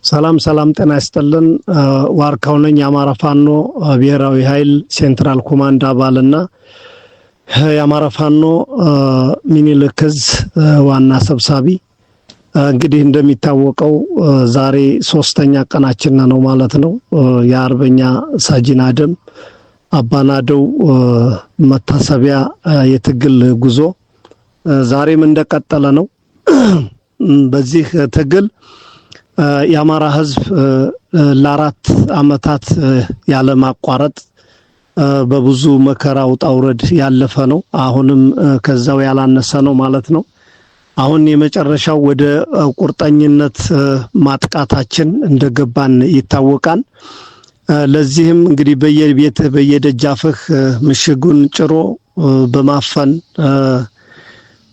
ሰላም ጤና ይስጥልን። ዋርካው ነኝ የአማራ ፋኖ ብሔራዊ ኃይል ሴንትራል ኮማንድ አባልና የአማራ ፋኖ ሚኒልክ ዕዝ ዋና ሰብሳቢ። እንግዲህ እንደሚታወቀው ዛሬ 3ኛ ቀናችን ነው ማለት ነው። የአርበኛ ሳጂን አደም አባናደው መታሰቢያ የትግል ጉዞ ዛሬም እንደቀጠለ ነው። በዚህ ትግል የአማራ ሕዝብ ለ4 አመታት ያለ ማቋረጥ በብዙ መከራ ውጣ ውረድ ያለፈ ነው። አሁንም ከዛው ያላነሰ ነው ማለት ነው። አሁን የመጨረሻው ወደ ቁርጠኝነት ማጥቃታችን እንደገባን ይታወቃል። ለዚህም እንግዲህ በየቤትህ በየደጃፍህ ምሽጉን ጭሮ በማፈን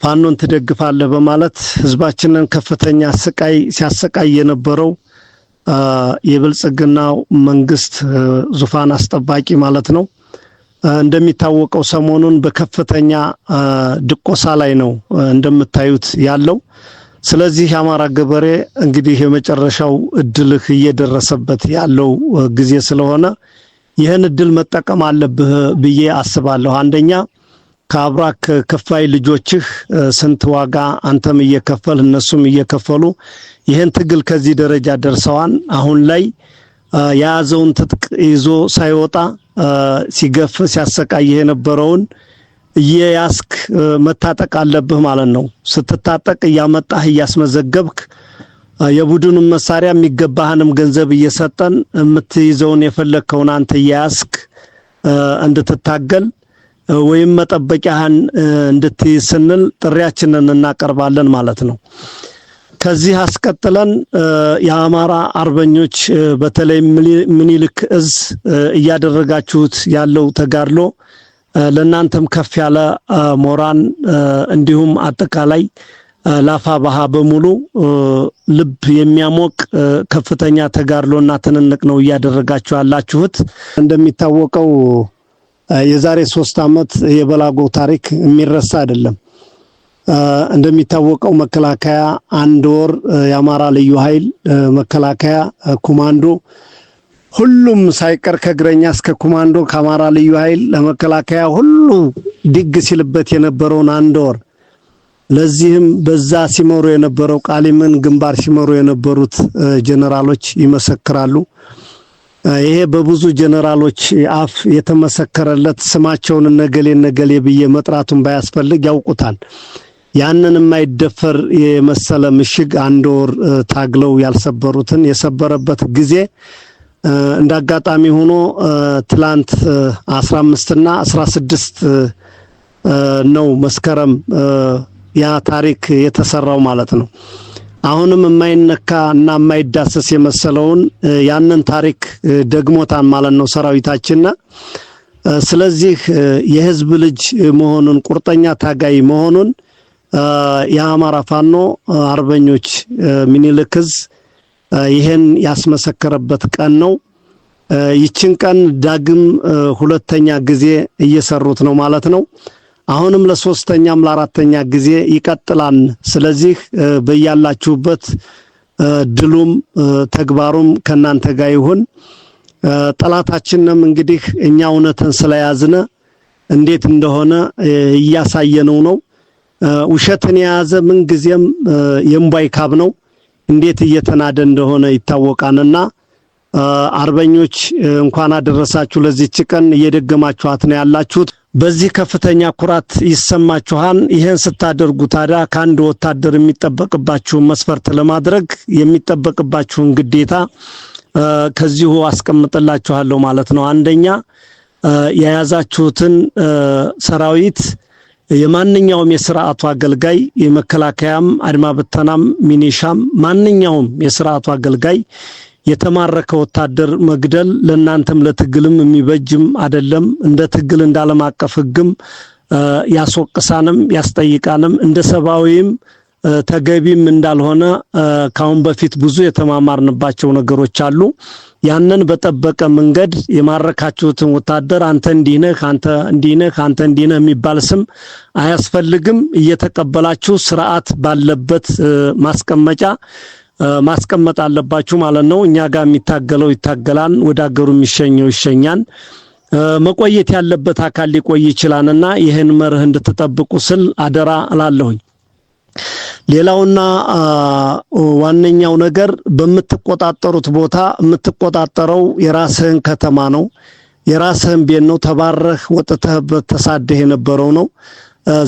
ፋኖን ትደግፋለህ በማለት ህዝባችንን ከፍተኛ ስቃይ ሲያሰቃይ የነበረው የብልጽግናው መንግስት ዙፋን አስጠባቂ ማለት ነው። እንደሚታወቀው ሰሞኑን በከፍተኛ ድቆሳ ላይ ነው እንደምታዩት ያለው። ስለዚህ የአማራ ገበሬ እንግዲህ የመጨረሻው እድልህ እየደረሰበት ያለው ጊዜ ስለሆነ ይህን እድል መጠቀም አለብህ ብዬ አስባለሁ። አንደኛ ከአብራክ ከፋይ ልጆችህ ስንት ዋጋ አንተም እየከፈል እነሱም እየከፈሉ ይህን ትግል ከዚህ ደረጃ ደርሰዋን አሁን ላይ የያዘውን ትጥቅ ይዞ ሳይወጣ ሲገፍ ሲያሰቃይ የነበረውን እየያስክ መታጠቅ አለብህ ማለት ነው። ስትታጠቅ እያመጣህ እያስመዘገብክ የቡድኑን መሳሪያ የሚገባህንም ገንዘብ እየሰጠን የምትይዘውን የፈለከውን አንተ እያያስክ እንድትታገል ወይም መጠበቂያህን እንድትስንል ጥሪያችንን እናቀርባለን ማለት ነው። ከዚህ አስቀጥለን የአማራ አርበኞች በተለይ ሚኒልክ ዕዝ እያደረጋችሁት ያለው ተጋድሎ ለናንተም ከፍ ያለ ሞራን እንዲሁም አጠቃላይ ላፋባሃ በሙሉ ልብ የሚያሞቅ ከፍተኛ ተጋድሎና ትንንቅ ነው እያደረጋችሁ ያላችሁት። እንደሚታወቀው የዛሬ 3 አመት የበላጎ ታሪክ የሚረሳ አይደለም። እንደሚታወቀው መከላከያ 1 ወር የአማራ ልዩ ኃይል መከላከያ ኮማንዶ ሁሉም ሳይቀር ከእግረኛ እስከ ኮማንዶ ከአማራ ልዩ ኃይል ለመከላከያ ሁሉ ድግ ሲልበት የነበረውን 1 ወር ለዚህም በዛ ሲመሩ የነበረው ቃሊምን ግንባር ሲመሩ የነበሩት ጀነራሎች ይመሰክራሉ። ይሄ በብዙ ጀነራሎች አፍ የተመሰከረለት ስማቸውን ነገሌ ብዬ መጥራቱን ባያስፈልግ ያውቁታል። ያንን የማይደፈር የመሰለ ምሽግ 1 ወር ታግለው ያልሰበሩትን የሰበረበት ጊዜ እንዳጋጣሚ ሆኖ ትላንት 15 እና 16 ነው መስከረም ያ ታሪክ የተሰራው ማለት ነው። አሁንም የማይነካ እና የማይዳሰስ የመሰለውን ያንን ታሪክ ደግሞታን ማለት ነው ሰራዊታችንና። ስለዚህ የህዝብ ልጅ መሆኑን ቁርጠኛ ታጋይ መሆኑን የአማራ ፋኖ አርበኞች ሚኒልክ ዕዝ ይሄን ያስመሰከረበት ቀን ነው። ይችን ቀን ዳግም ሁለተኛ ጊዜ እየሰሩት ነው ማለት ነው። አሁንም ለ3ኛም ለ4ኛ ጊዜ ይቀጥላል። ስለዚህ በያላችሁበት ድሉም ተግባሩም ከናንተ ጋር ይሁን። ጠላታችንም እንግዲህ እኛ እውነትን ስለያዝነ እንዴት እንደሆነ እያሳየነው ነው። ውሸትን የያዘ ምን ጊዜም የምባይ ካብ ነው። እንዴት እየተናደ እንደሆነ ይታወቃልና አርበኞች እንኳን አደረሳችሁ ለዚህች ቀን። እየደገማችኋት ነው ያላችሁት። በዚህ ከፍተኛ ኩራት ይሰማችኋል። ይሄን ስታደርጉ ታዲያ ከአንድ ወታደር የሚጠበቅባችሁን መስፈርት ለማድረግ የሚጠበቅባችሁን ግዴታ ከዚሁ አስቀምጥላችኋለሁ ማለት ነው። አንደኛ የያዛችሁትን ሰራዊት የማንኛውም የሥርዓቱ አገልጋይ የመከላከያም አድማ በተናም ሚኒሻም ማንኛውም የሥርዓቱ አገልጋይ የተማረከ ወታደር መግደል ለናንተም ለትግልም የሚበጅም አይደለም። እንደ ትግል እንዳለም አቀፍ ህግም ያስወቅሳንም ያስጠይቃንም እንደ ሰባዊም ተገቢም እንዳልሆነ ካሁን በፊት ብዙ የተማማርንባቸው ነገሮች አሉ። ያንን በጠበቀ መንገድ የማረካችሁትን ወታደር አንተ እንዲነህ አንተ እንዲነህ አንተ እንዲነህ የሚባል ስም አያስፈልግም። እየተቀበላችሁ ስርዓት ባለበት ማስቀመጫ ማስቀመጥ አለባችሁ ማለት ነው። እኛ ጋር የሚታገለው ይታገላል፣ ወደ ሀገሩ የሚሸኘው ይሸኛል። መቆየት ያለበት አካል ሊቆይ ይችላልና ይህን መርህ እንድትጠብቁ ስል አደራ እላለሁኝ። ሌላውና ዋነኛው ነገር በምትቆጣጠሩት ቦታ የምትቆጣጠረው የራስህን ከተማ ነው፣ የራስህን ቤት ነው። ተባረህ ወጥተህበት ተሳደህ የነበረው ነው።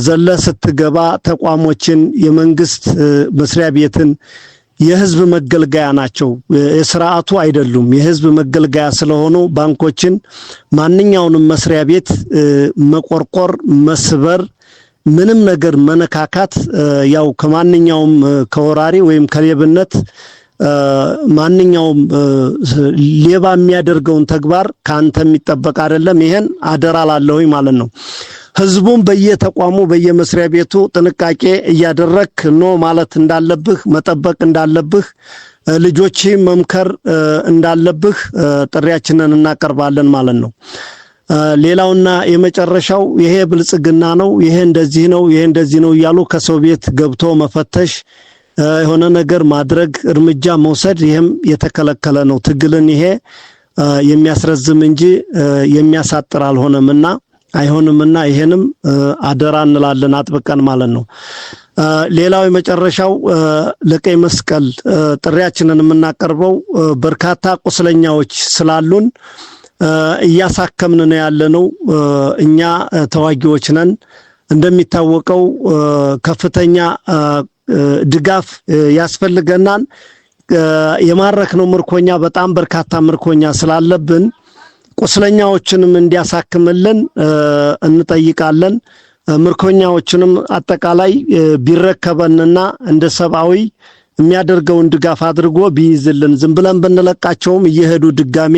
ዘለ ስትገባ ተቋሞችን፣ የመንግስት መስሪያ ቤትን የህዝብ መገልገያ ናቸው፣ የስርዓቱ አይደሉም። የህዝብ መገልገያ ስለሆኑ ባንኮችን፣ ማንኛውንም መስሪያ ቤት መቆርቆር፣ መስበር፣ ምንም ነገር መነካካት ያው ከማንኛውም ከወራሪ ወይም ከሌብነት ማንኛውም ሌባ የሚያደርገውን ተግባር ካንተ የሚጠበቅ አይደለም። ይሄን አደራ ላለሁኝ ማለት ነው። ህዝቡን በየተቋሙ በየመስሪያ ቤቱ ጥንቃቄ እያደረክ ነው ማለት እንዳለብህ መጠበቅ እንዳለብህ ልጆች መምከር እንዳለብህ ጥሪያችንን እናቀርባለን ማለት ነው። ሌላውና የመጨረሻው ይሄ ብልጽግና ነው፣ ይሄ እንደዚህ ነው፣ ይሄ እንደዚህ ነው እያሉ ከሰው ቤት ገብቶ መፈተሽ የሆነ ነገር ማድረግ እርምጃ መውሰድ ይሄም የተከለከለ ነው። ትግልን ይሄ የሚያስረዝም እንጂ የሚያሳጥር አልሆነምና አይሆንምና ይሄንም አደራ እንላለን አጥብቀን ማለት ነው። ሌላው የመጨረሻው ለቀይ መስቀል ጥሪያችንን የምናቀርበው በርካታ ቁስለኛዎች ስላሉን እያሳከምን ነው ያለነው። እኛ ተዋጊዎች ነን። እንደሚታወቀው ከፍተኛ ድጋፍ ያስፈልገናል። የማረክነው ምርኮኛ በጣም በርካታ ምርኮኛ ስላለብን ቁስለኛዎችንም እንዲያሳክምልን እንጠይቃለን። ምርኮኛዎችንም አጠቃላይ ቢረከበንና እንደ ሰብአዊ የሚያደርገውን ድጋፍ አድርጎ ቢይዝልን፣ ዝም ብለን ብንለቃቸውም እየሄዱ ድጋሜ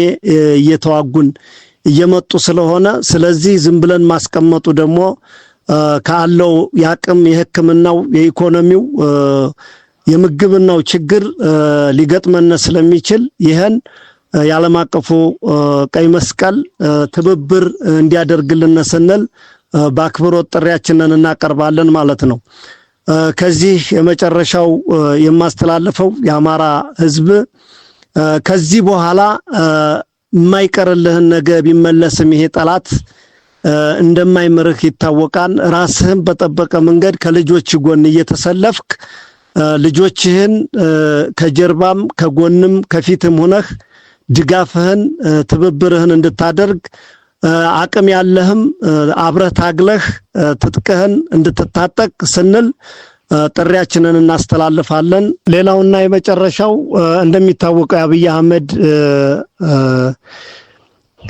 እየተዋጉን እየመጡ ስለሆነ ስለዚህ ዝም ብለን ማስቀመጡ ደግሞ ካለው ያቅም የሕክምናው የኢኮኖሚው የምግብናው ችግር ሊገጥመን ስለሚችል ይሄን የዓለም አቀፉ ቀይ መስቀል ትብብር እንዲያደርግልን ስንል በአክብሮት ጥሪያችንን እናቀርባለን ማለት ነው። ከዚህ የመጨረሻው የማስተላልፈው የአማራ ህዝብ ከዚህ በኋላ የማይቀርልህን ነገ ቢመለስም ይሄ ጠላት እንደማይመርህ ይታወቃል። ራስህን በጠበቀ መንገድ ከልጆች ጎን እየተሰለፍክ ልጆችህን ከጀርባም ከጎንም ከፊትም ሆነህ ድጋፍህን ትብብርህን እንድታደርግ አቅም ያለህም አብረህ ታግለህ ትጥቅህን እንድትታጠቅ ስንል ጥሪያችንን እናስተላልፋለን። ሌላውና የመጨረሻው እንደሚታወቀው አብይ አህመድ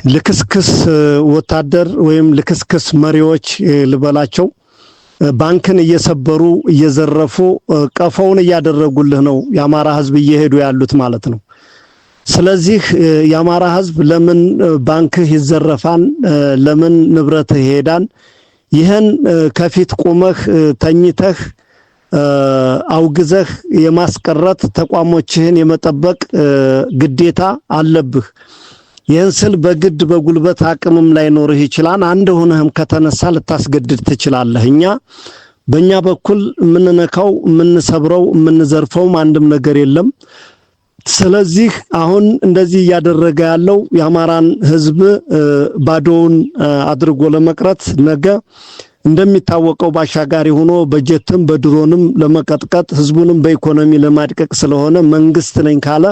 ልክስክስ ወታደር ወይም ልክስክስ መሪዎች ልበላቸው ባንክን እየሰበሩ እየዘረፉ ቀፈውን እያደረጉልህ ነው የአማራ ህዝብ እየሄዱ ያሉት ማለት ነው። ስለዚህ የአማራ ህዝብ ለምን ባንክህ ይዘረፋን? ለምን ንብረትህ ይሄዳን? ይህን ከፊት ቆመህ ተኝተህ አውግዘህ የማስቀረት ተቋሞችህን የመጠበቅ ግዴታ አለብህ። ይህን ስል በግድ በጉልበት አቅምም ላይኖርህ ይችላል። አንድ ሆነህም ከተነሳ ልታስገድድ ትችላለህ። እኛ በእኛ በኩል የምንነካው የምንሰብረው የምንዘርፈውም አንድም ነገር የለም። ስለዚህ አሁን እንደዚህ እያደረገ ያለው የአማራን ህዝብ ባዶውን አድርጎ ለመቅረት ነገ እንደሚታወቀው ባሻጋሪ ሆኖ በጀትም በድሮንም ለመቀጥቀጥ ህዝቡንም በኢኮኖሚ ለማድቀቅ ስለሆነ መንግስት ነኝ ካለ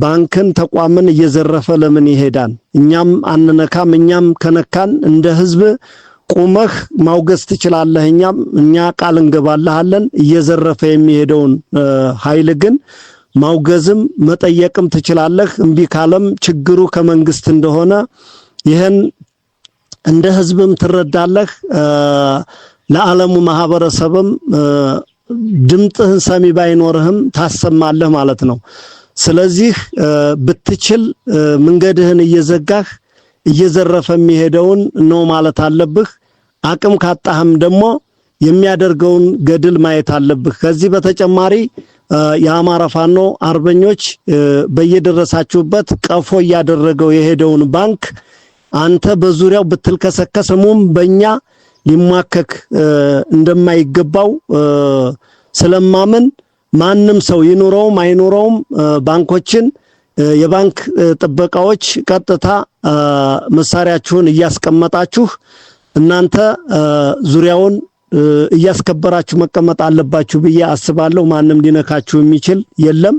ባንክን ተቋምን እየዘረፈ ለምን ይሄዳል? እኛም አንነካም። እኛም ከነካን እንደ ህዝብ ቆመህ ማውገዝ ትችላለህ። እኛ ቃል እንገባልሃለን። እየዘረፈ የሚሄደውን ኃይል ግን ማውገዝም መጠየቅም ትችላለህ። እምቢ ካለም ችግሩ ከመንግስት እንደሆነ ይህን እንደ ህዝብም ትረዳለህ። ለዓለሙ ማህበረሰብም ድምጥህን ሰሚ ባይኖርህም ታሰማለህ ማለት ነው። ስለዚህ ብትችል መንገድህን እየዘጋህ እየዘረፈ የሚሄደውን ነው ማለት አለብህ። አቅም ካጣህም ደግሞ የሚያደርገውን ገድል ማየት አለብህ። ከዚህ በተጨማሪ የአማራ ፋኖ አርበኞች በየደረሳችሁበት ቀፎ እያደረገው የሄደውን ባንክ አንተ በዙሪያው ብትልከሰከስሙም በእኛ ሊማከክ እንደማይገባው ስለማምን ማንም ሰው ይኑረውም አይኑረውም ባንኮችን የባንክ ጥበቃዎች ቀጥታ መሳሪያችሁን እያስቀመጣችሁ እናንተ ዙሪያውን እያስከበራችሁ መቀመጥ አለባችሁ ብዬ አስባለሁ። ማንም ሊነካችሁ የሚችል የለም።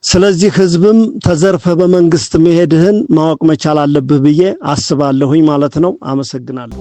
ስለዚህ ህዝብም ተዘርፈ በመንግስት መሄድህን ማወቅ መቻል አለብህ ብዬ አስባለሁኝ ማለት ነው። አመሰግናለሁ።